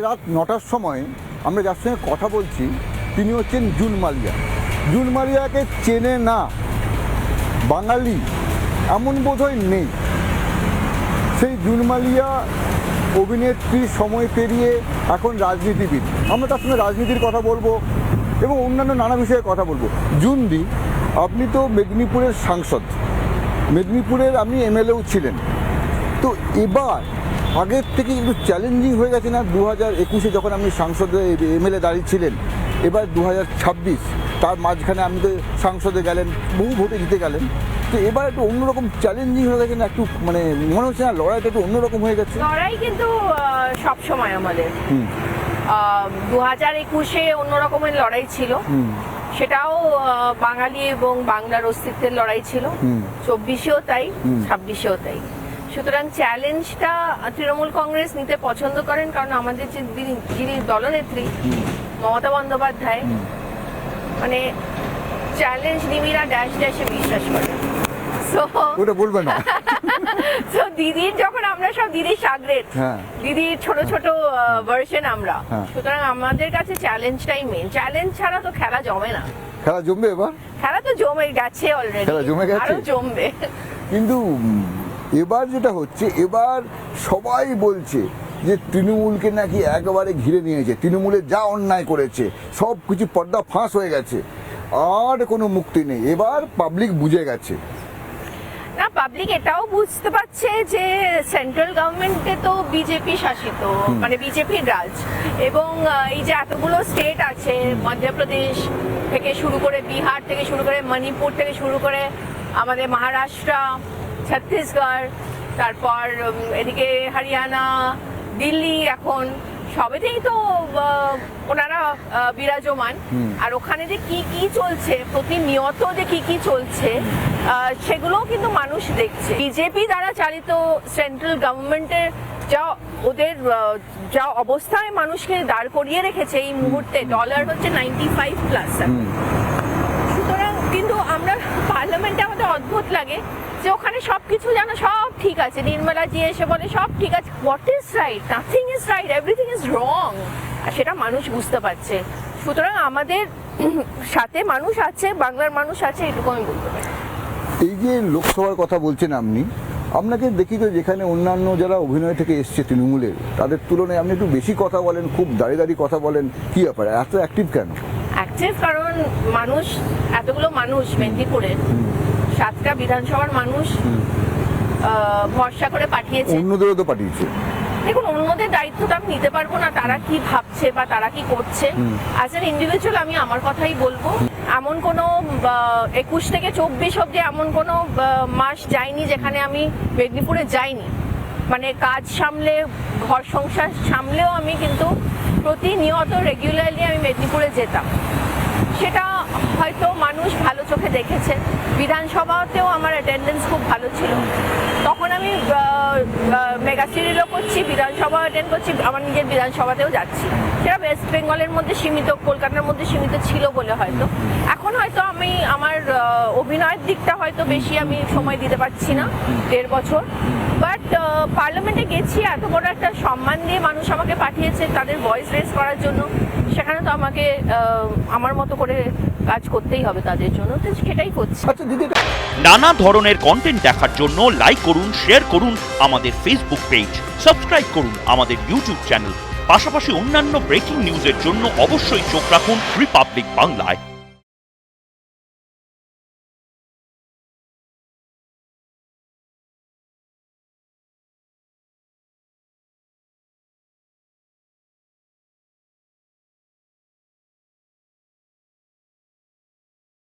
রাত 9টার সময় আমরা যার সঙ্গে কথা বলছি তিনি হচ্ছেন জুন মালিয়া। জুন মালিয়াকে চেনে না বাঙালি এমন বোধহয় নেই। সেই জুন মালিয়া অভিনেত্রীর সময় পেরিয়ে এখন রাজনীতিবিদ। আমরা তার সঙ্গে রাজনীতির কথা বলবো এবং অন্যান্য নানা বিষয়ে কথা বলবো। জুনদি, আপনি তো মেদিনীপুরের সাংসদ, মেদিনীপুরের আপনি এমএলএও ছিলেন, তো এবার আগের থেকে একটু চ্যালেঞ্জিং হয়ে গেছে না? 2021-এ যখন আপনি সংসদে এমএলএ দাঁড়িয়েছিলেন, এবার 2026, তার মাঝখানে আপনি তো সংসদে গেলেন, বহু ভোটে জিতে গেলেন, তো এবার একটু অন্যরকম চ্যালেঞ্জিং হয়ে গেছে না? একটু মানে মনে হচ্ছে না লড়াইটা একটু অন্যরকম হয়ে গেছে? লড়াই কিন্তু সব সময় আমাদের 2021-এ অন্যরকমের লড়াই ছিল, সেটাও বাঙালি এবং বাংলার অস্তিত্বের লড়াই ছিল। 24-এও তাই, 26-এও তাই। সুতরাং চ্যালেঞ্জটা তৃণমূল কংগ্রেস নিতে পছন্দ করেন, কারণ আমাদের যিনি দলনেত্রী মমতা বন্দ্যোপাধ্যায় মানে চ্যালেঞ্জ নিবিড়া ড্যাশ ড্যাশে বিশ্বাস করেন। ওটা বলবে না। তো দিদির যখন আমরা সব দিদির সাগরেদ, দিদির ছোট ছোট ভার্সন আমরা, সুতরাং আমাদের কাছে চ্যালেঞ্জটাই মেন। চ্যালেঞ্জ ছাড়া তো খেলা জমে না। খেলা জমবে এবার? খেলা তো জমে গেছে অলরেডি, খেলা জমে গেছে, আরো জমবে। কিন্তু এবার যেটা হচ্ছে, এবার সবাই বলছে যে তৃণমূলকে নাকি একেবারে ঘিরে নিয়েছে, তৃণমূলের যা অন্যায় করেছে সব কিছু পর্দা ফাঁস হয়ে গেছে, আর কোনো মুক্তি নেই। এবার পাবলিক বুঝে গেছে না, পাবলিক এটাও বুঝতে পারছে যে সেন্ট্রাল গভর্নমেন্টে তো বিজেপি শাসিত, মানে বিজেপির রাজ, এবং এই যে এতগুলো স্টেট আছে, মধ্যপ্রদেশ থেকে শুরু করে, বিহার থেকে শুরু করে, মণিপুর থেকে শুরু করে, আমাদের মহারাষ্ট্র, ছত্তিশগড়, তারপর এদিকে হরিয়ানা, দিল্লি, এখন সবেতেই তো ওনারা বিরাজমান। আর ওখানে যে কি কি চলছে, প্রতিনিয়ত যে কি কি চলছে, সেগুলোও কিন্তু মানুষ দেখছে। বিজেপি দ্বারা চালিত সেন্ট্রাল গভর্নমেন্টের ওদের যা অবস্থায় মানুষকে দাঁড় করিয়ে রেখেছে এই মুহূর্তে, ডলার হচ্ছে 95+। সুতরাং কিন্তু আমরা পার্লামেন্টে আমাদের অদ্ভুত লাগে যে ওখানে সবকিছু যেন সব ঠিক আছে, নির্মলা জি এসে বলে সব ঠিক আছে। What is right? Nothing is right, everything is wrong, আর সেটা মানুষ বুঝতে পারছে। সুতরাং আমাদের সাথে মানুষ আছে, বাংলার মানুষ আছে, এটুকু আমি বলতে পারি। এই যে লোকসভার কথা বলছেন আপনি, আপনাকে দেখি তো যেখানে অন্যান্য যারা অভিনয় থেকে এসছে তৃণমূলের, তাদের তুলনায় আপনি একটু বেশি কথা বলেন, খুব দাঁড়িয়ে দাঁড়িয়ে কথা বলেন, কি ব্যাপার এত অ্যাক্টিভ কেন? অ্যাক্টিভ কারণ মানুষ, এতগুলো মানুষ মেদিনীপুরের 7টা বিধানসভার মানুষ ভরসা করে পাঠিয়েছে। অন্যদেরও তো পাঠিয়েছে। দেখুন, অন্যদের দায়িত্বটা আমি নিতে পারবো না, তারা কি ভাবছে বা তারা কি করছে। অ্যাজ এন ইন্ডিভিজুয়াল আমি আমার কথাই বলবো। এমন কোনো 21 থেকে 24 অব্দি এমন কোনো মাস যায়নি যেখানে আমি মেদিনীপুরে যাইনি। মানে কাজ সামলে, ঘর সংসার সামলেও আমি কিন্তু প্রতিনিয়ত রেগুলারলি আমি মেদিনীপুরে যেতাম। সেটা হয়তো মানুষ ভালো চোখে দেখেছে। বিধানসভাতেও আমার অ্যাটেন্ডেন্স খুব ভালো ছিল। তখন আমি মেগা সিরিয়ালও করছি, বিধানসভা অ্যাটেন্ড করছি, আমার নিজের বিধানসভাতেও যাচ্ছি। সেটা ওয়েস্ট বেঙ্গলের মধ্যে সীমিত, কলকাতার মধ্যে সীমিত ছিল বলে হয়তো। এখন হয়তো আমি আমার অভিনয়ের দিকটা হয়তো বেশি আমি সময় দিতে পারছি না, 1.5 বছর। বাট পার্লামেন্টে গেছি, এত বড় একটা সম্মান দিয়ে মানুষ আমাকে পাঠিয়েছে তাদের ভয়েস রেজ করার জন্য, সেখানে তো আমাকে আমার মতো করে কাজ করতেই হবে তাদের জন্য, তো সেটাই করছি। নানা ধরনের কন্টেন্ট দেখার জন্য লাইক করুন, শেয়ার করুন আমাদের ফেসবুক পেজ, সাবস্ক্রাইব করুন আমাদের ইউটিউব চ্যানেল। পাশাপাশি অন্যান্য ব্রেকিং নিউজের জন্য অবশ্যই চোখ রাখুন রিপাবলিক বাংলায়।